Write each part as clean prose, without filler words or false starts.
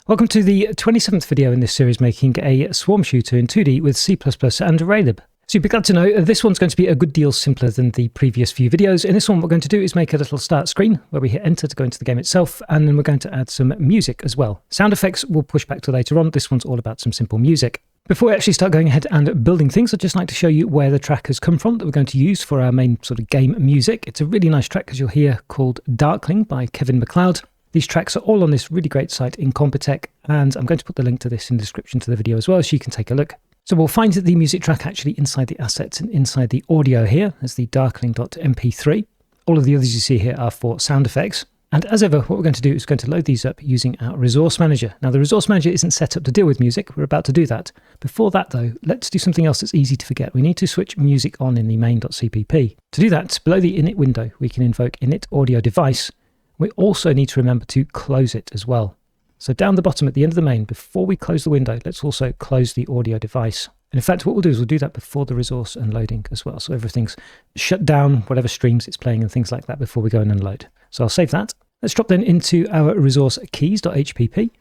Welcome to the 27th video in this series making a swarm shooter in 2D with C++ and Raylib. So you'll be glad to know this one's going to be a good deal simpler than the previous few videos. In this one, what we're going to do is make a little start screen where we hit enter to go into the game itself, and then we're going to add some music as well. Sound effects we'll push back to later on. This one's all about some simple music. Before we actually start going ahead and building things, I'd just like to show you where the track has come from that we're going to use for our main sort of game music. It's a really nice track, as you'll hear, called Darkling by Kevin MacLeod. These tracks are all on this really great site in Compitech, and I'm going to put the link to this in the description to the video as well, so you can take a look. So we'll find the music track actually inside the assets and inside the audio here as the darkling.mp3. All of the others you see here are for sound effects. And as ever, what we're going to do is going to load these up using our resource manager. Now, the resource manager isn't set up to deal with music. We're about to do that. Before that, though, let's do something else that's easy to forget. We need to switch music on in the main.cpp. To do that, below the init window, we can invoke init audio device. We also need to remember to close it as well. So down the bottom at the end of the main, before we close the window, let's also close the audio device. And in fact, what we'll do is we'll do that before the resource unloading as well. So everything's shut down, whatever streams it's playing and things like that before we go and unload. So I'll save that. Let's drop then into our resource keys.hpp,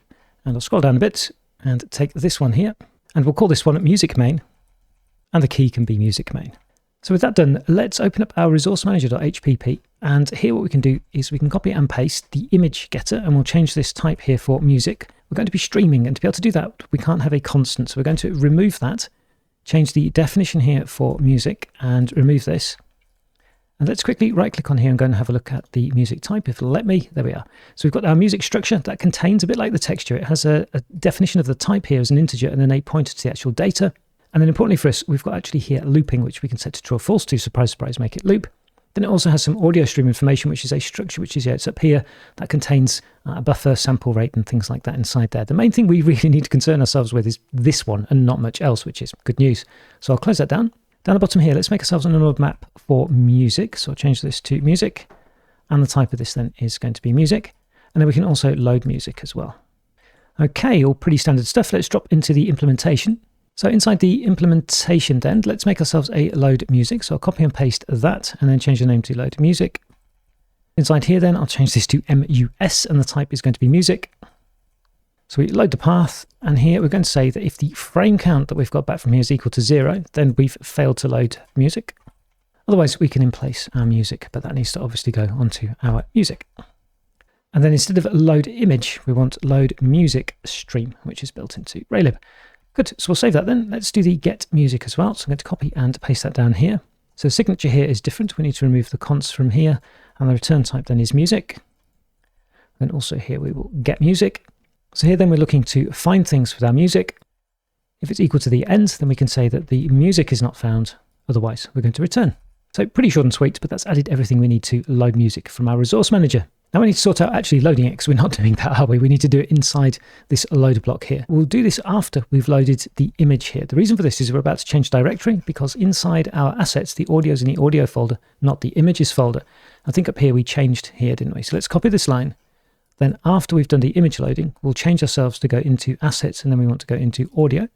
and I'll scroll down a bit and take this one here, and we'll call this one music main, and the key can be music main. So with that done, let's open up our resource manager.hpp, and here what we can do is we can copy and paste the image getter, and we'll change this type here for music. We're going to be streaming, and to be able to do that, we can't have a constant, so we're going to remove that, change the definition here for music, and remove this. And let's quickly right-click on here and go and have a look at the music type, if it'll let me. There we are. So we've got our music structure that contains, a bit like the texture, it has a definition of the type here as an integer and then a pointer to the actual data. And then importantly for us, we've got actually here looping, which we can set to true or false to, surprise, surprise, make it loop. Then it also has some audio stream information, which is a structure, which is, it's up here, that contains a buffer, sample rate, and things like that inside there. The main thing we really need to concern ourselves with is this one and not much else, which is good news. So I'll close that down. Down the bottom here, let's make ourselves an node map for music. So I'll change this to music, and the type of this then is going to be music. And then we can also load music as well. Okay, all pretty standard stuff. Let's drop into the implementation. So inside the implementation then, let's make ourselves a load music. So I'll copy and paste that and then change the name to load music. Inside here then, I'll change this to mus, and the type is going to be music. So we load the path, and here we're going to say that if the frame count that we've got back from here is equal to 0, then we've failed to load music. Otherwise, we can in place our music, but that needs to obviously go onto our music. And then instead of load image, we want load music stream, which is built into Raylib. Good, so we'll save that then. Let's do the get music as well. So I'm going to copy and paste that down here. So the signature here is different. We need to remove the const from here, and the return type then is music. Then also here we will get music. So here then we're looking to find things with our music. If it's equal to the end, then we can say that the music is not found. Otherwise, we're going to return. So pretty short and sweet, but that's added everything we need to load music from our resource manager. Now we need to sort out actually loading it, because we're not doing that, are we? We need to do it inside this load block here. We'll do this after we've loaded the image here. The reason for this is we're about to change directory, because inside our assets, the audio is in the audio folder, not the images folder. I think up here we changed here, didn't we? So let's copy this line. Then after we've done the image loading, we'll change ourselves to go into assets, and then we want to go into audio.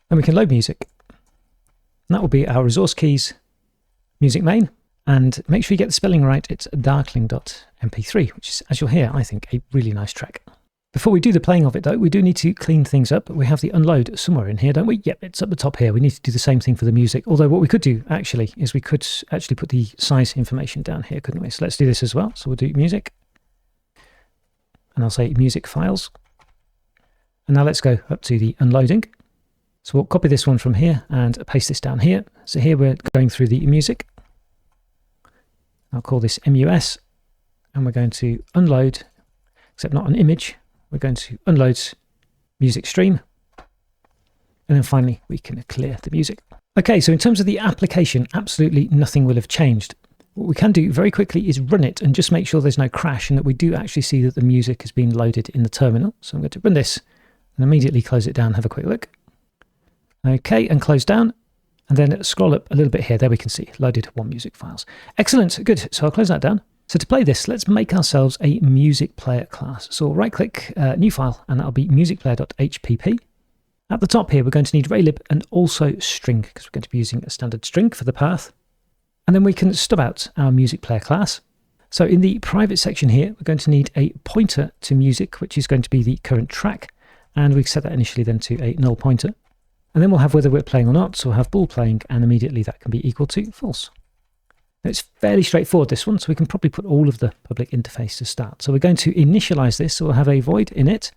Then we can load music. And that will be our resource keys, music main. And make sure you get the spelling right. It's darkling.mp3, which is, as you'll hear, I think, a really nice track. Before we do the playing of it, though, we do need to clean things up. We have the unload somewhere in here, don't we? Yep, it's up the top here. We need to do the same thing for the music. Although what we could do, actually, is we could actually put the size information down here, couldn't we? So let's do this as well. So we'll do music. And I'll say music files. And now let's go up to the unloading. So we'll copy this one from here and paste this down here. So here we're going through the music. I'll call this mus, and we're going to unload, except not an image. We're going to unload music stream. And then finally, we can clear the music. Okay, so in terms of the application, absolutely nothing will have changed. What we can do very quickly is run it and just make sure there's no crash and that we do actually see that the music has been loaded in the terminal. So I'm going to run this and immediately close it down, have a quick look. Okay, and close down. And then scroll up a little bit here. There we can see loaded 1 music files. Excellent, good. So I'll close that down. So to play this, let's make ourselves a MusicPlayer class. So right click, new file, and that'll be musicplayer.hpp. At the top here, we're going to need Raylib and also string, because we're going to be using a standard string for the path. And then we can stub out our MusicPlayer class. So in the private section here, we're going to need a pointer to music, which is going to be the current track. And we set that initially then to a null pointer. And then we'll have whether we're playing or not, so we'll have bool playing, and immediately that can be equal to false. Now it's fairly straightforward, this one, so we can probably put all of the public interface to start. So we're going to initialize this, so we'll have a void init.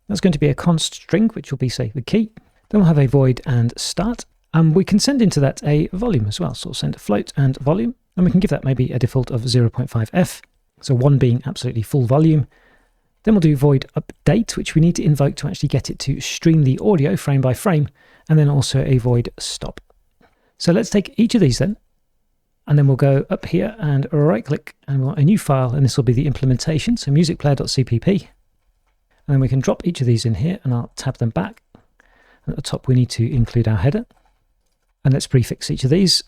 That's going to be a const string, which will be, say, the key. Then we'll have a void and start. And we can send into that a volume as well. So we'll send a float and volume. And we can give that maybe a default of 0.5f. So 1 being absolutely full volume. Then we'll do void update, which we need to invoke to actually get it to stream the audio frame by frame. And then also a void stop. So let's take each of these then. And then we'll go up here and right click and we want a new file. And this will be the implementation. So musicplayer.cpp. And then we can drop each of these in here and I'll tab them back. And at the top, we need to include our header. And let's prefix each of these.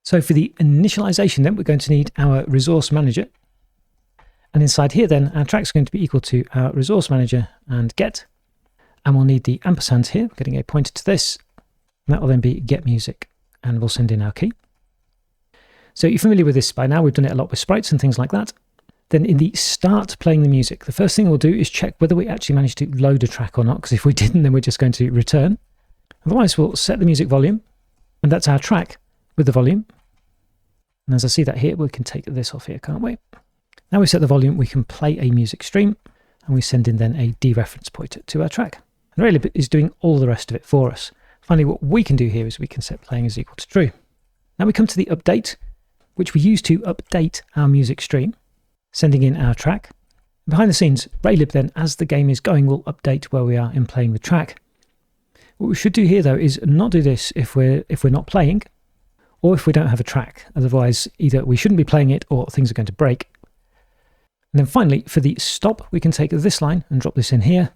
So for the initialization then, we're going to need our resource manager. And inside here then, our track's going to be equal to our resource manager and get. And we'll need the ampersand here, getting a pointer to this. And that will then be get music. And we'll send in our key. So you're familiar with this by now. We've done it a lot with sprites and things like that. Then in the start playing the music, the first thing we'll do is check whether we actually managed to load a track or not, because if we didn't, then we're just going to return. Otherwise, we'll set the music volume, and that's our track with the volume. And as I see that here, we can take this off here, can't we? Now we set the volume, we can play a music stream, and we send in then a dereference pointer to our track. And Raylib is doing all the rest of it for us. Finally, what we can do here is we can set playing as equal to true. Now we come to the update, which we use to update our music stream, sending in our track. Behind the scenes, Raylib then, as the game is going, will update where we are in playing the track. What we should do here, though, is not do this if we're not playing, or if we don't have a track. Otherwise, either we shouldn't be playing it, or things are going to break. And then finally, for the stop, we can take this line and drop this in here.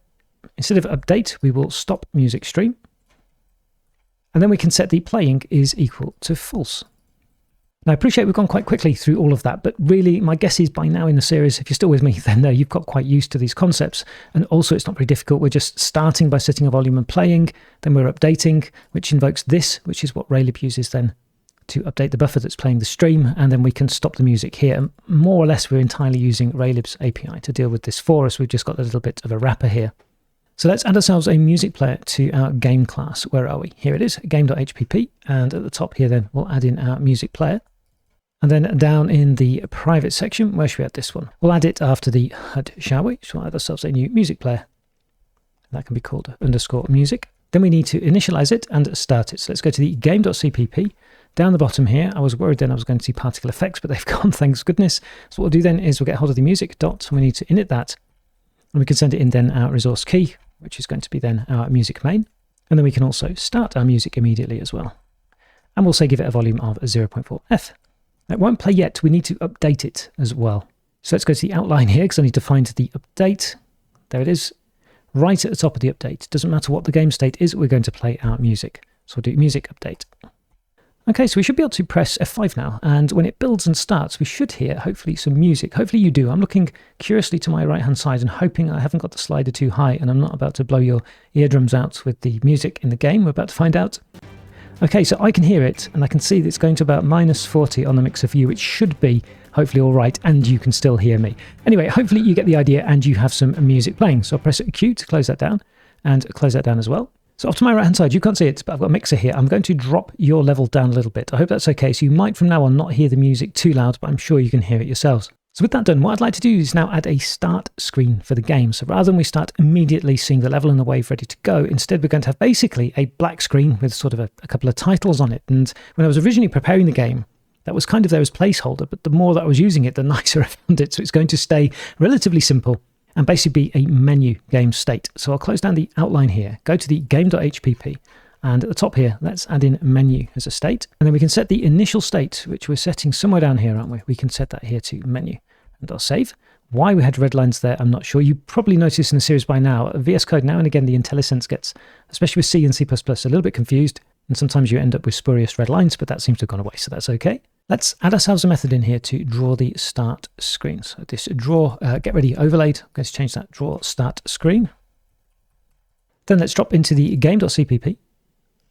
Instead of update, we will stop music stream. And then we can set the playing is equal to false. Now, I appreciate we've gone quite quickly through all of that, but really my guess is by now in the series, if you're still with me, then you've got quite used to these concepts. And also it's not very difficult. We're just starting by setting a volume and playing, then we're updating, which invokes this, which is what Raylib uses then to update the buffer that's playing the stream, and then we can stop the music here. And more or less, we're entirely using Raylib's API to deal with this for us. We've just got a little bit of a wrapper here. So let's add ourselves a music player to our game class. Where are we? Here it is, game.hpp. And at the top here then, we'll add in our music player. And then down in the private section, where should we add this one? We'll add it after the HUD, shall we? So we'll add ourselves a new music player. That can be called _music. Then we need to initialize it and start it. So let's go to the game.cpp. Down the bottom here, I was worried then I was going to see particle effects, but they've gone, thanks goodness. So what we'll do then is we'll get hold of the music dot, and we need to init that. And we can send it in then our resource key, which is going to be then our music main. And then we can also start our music immediately as well. And we'll say give it a volume of 0.4f. It won't play yet, we need to update it as well. So let's go to the outline here, because I need to find the update. There it is, right at the top of the update. Doesn't matter what the game state is, we're going to play our music. So we'll do music update. Okay, so we should be able to press F5 now, and when it builds and starts, we should hear, hopefully, some music. Hopefully you do. I'm looking curiously to my right-hand side and hoping I haven't got the slider too high and I'm not about to blow your eardrums out with the music in the game. We're about to find out. Okay, so I can hear it, and I can see that it's going to about -40 on the mixer for you, which should be hopefully all right, and you can still hear me. Anyway, hopefully you get the idea and you have some music playing. So I'll press Q to close that down, and close that down as well. So off to my right-hand side, you can't see it, but I've got a mixer here. I'm going to drop your level down a little bit. I hope that's okay. So you might from now on not hear the music too loud, but I'm sure you can hear it yourselves. So with that done, what I'd like to do is now add a start screen for the game. So rather than we start immediately seeing the level and the wave ready to go, instead we're going to have basically a black screen with sort of a couple of titles on it. And when I was originally preparing the game, that was kind of there as placeholder, but the more that I was using it, the nicer I found it. So it's going to stay relatively simple and basically be a menu game state. So I'll close down the outline here, go to the game.hpp, and at the top here, let's add in menu as a state. And then we can set the initial state, which we're setting somewhere down here, aren't we? We can set that here to menu. And I'll save. Why we had red lines there, I'm not sure. You probably noticed in the series by now, VS Code now and again, the IntelliSense gets, especially with C and C++, a little bit confused. And sometimes you end up with spurious red lines, but that seems to have gone away, so that's okay. Let's add ourselves a method in here to draw the start screen. So this draw get ready overlaid. I'm going to change that draw start screen. Then let's drop into the game.cpp.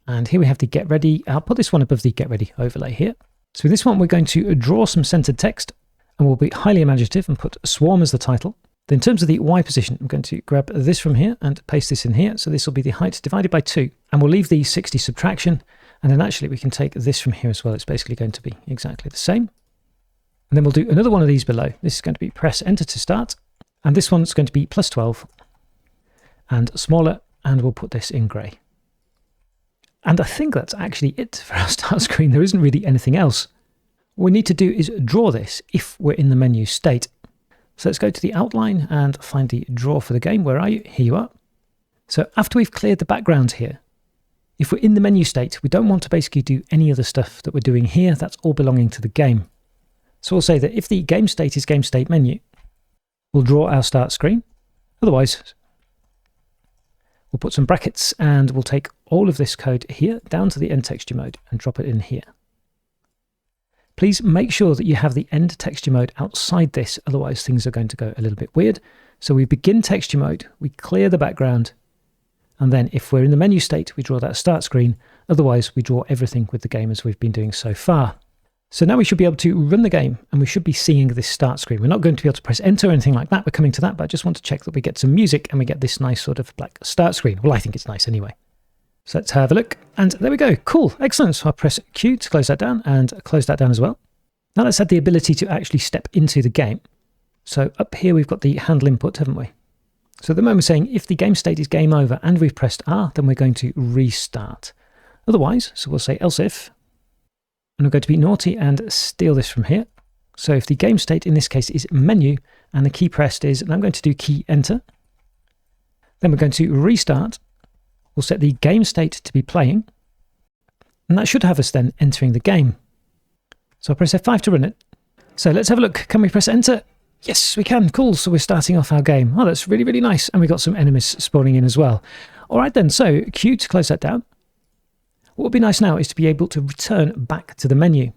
And here we have the get ready. I'll put this one above the get ready overlay here. So in this one, we're going to draw some centered text, and we'll be highly imaginative and put swarm as the title. Then in terms of the Y position, I'm going to grab this from here and paste this in here. So this will be the height divided by 2, and we'll leave the 60 subtraction. And then actually we can take this from here as well. It's basically going to be exactly the same. And then we'll do another one of these below. This is going to be press enter to start. And this one's going to be +12 and smaller. And we'll put this in grey. And I think that's actually it for our start screen. There isn't really anything else. What we need to do is draw this if we're in the menu state. So let's go to the outline and find the draw for the game. Where are you? Here you are. So after we've cleared the background here, if we're in the menu state, we don't want to basically do any of the stuff that we're doing here. That's all belonging to the game. So we'll say that if the game state is game state menu, we'll draw our start screen. Otherwise, we'll put some brackets and we'll take all of this code here down to the end texture mode and drop it in here. Please make sure that you have the end texture mode outside this, otherwise things are going to go a little bit weird. So we begin texture mode, we clear the background, and then if we're in the menu state, we draw that start screen. Otherwise, we draw everything with the game as we've been doing so far. So now we should be able to run the game and we should be seeing this start screen. We're not going to be able to press enter or anything like that. We're coming to that, but I just want to check that we get some music and we get this nice sort of like start screen. Well, I think it's nice anyway. So let's have a look. And there we go. Cool. Excellent. So I'll press Q to close that down and close that down as well. Now let's add the ability to actually step into the game. So up here, we've got the handle input, haven't we? So at the moment we're saying if the game state is game over and we've pressed R, then we're going to restart. Otherwise, so we'll say else if, and we're going to be naughty and steal this from here. So if the game state in this case is menu and the key pressed is, and I'm going to do key enter, then we're going to restart. We'll set the game state to be playing, and that should have us then entering the game. So I'll press F5 to run it. So let's have a look. Can we press enter? Yes, we can. Cool. So we're starting off our game. Oh, that's really, really nice. And we've got some enemies spawning in as well. All right then. So Q to close that down. What would be nice now is to be able to return back to the menu.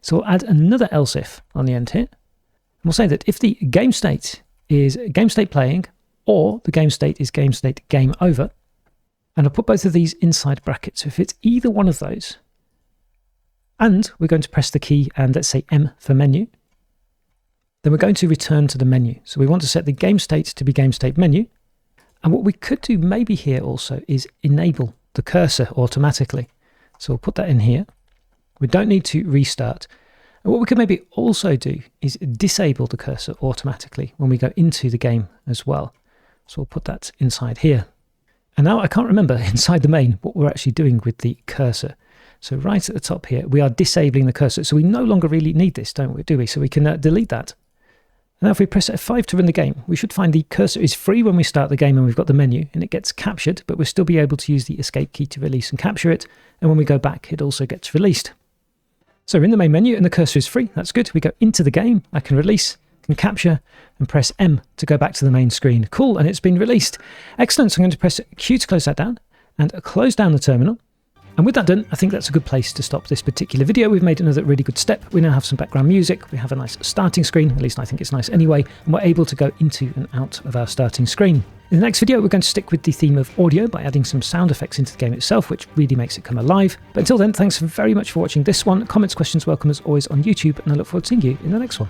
So we'll add another else if on the end here. And we'll say that if the game state is game state playing or the game state is game state game over, and I'll put both of these inside brackets. So if it's either one of those, and we're going to press the key and let's say M for menu, then we're going to return to the menu. So we want to set the game state to be game state menu. And what we could do maybe here also is enable the cursor automatically. So we'll put that in here. We don't need to restart. And what we could maybe also do is disable the cursor automatically when we go into the game as well. So we'll put that inside here. And now I can't remember inside the main what we're actually doing with the cursor. So right at the top here, we are disabling the cursor. So we no longer really need this, don't we, do we? So we can delete that. And now if we press F5 to run the game, we should find the cursor is free when we start the game and we've got the menu and it gets captured, but we'll still be able to use the escape key to release and capture it. And when we go back, it also gets released. So we're in the main menu and the cursor is free. That's good. We go into the game. I can release, can capture, and press M to go back to the main screen. Cool, and it's been released. Excellent. So I'm going to press Q to close that down and close down the terminal. And with that done, I think that's a good place to stop this particular video. We've made another really good step. We now have some background music. We have a nice starting screen. At least I think it's nice anyway. And we're able to go into and out of our starting screen. In the next video, we're going to stick with the theme of audio by adding some sound effects into the game itself, which really makes it come alive. But until then, thanks very much for watching this one. Comments, questions, welcome as always on YouTube. And I look forward to seeing you in the next one.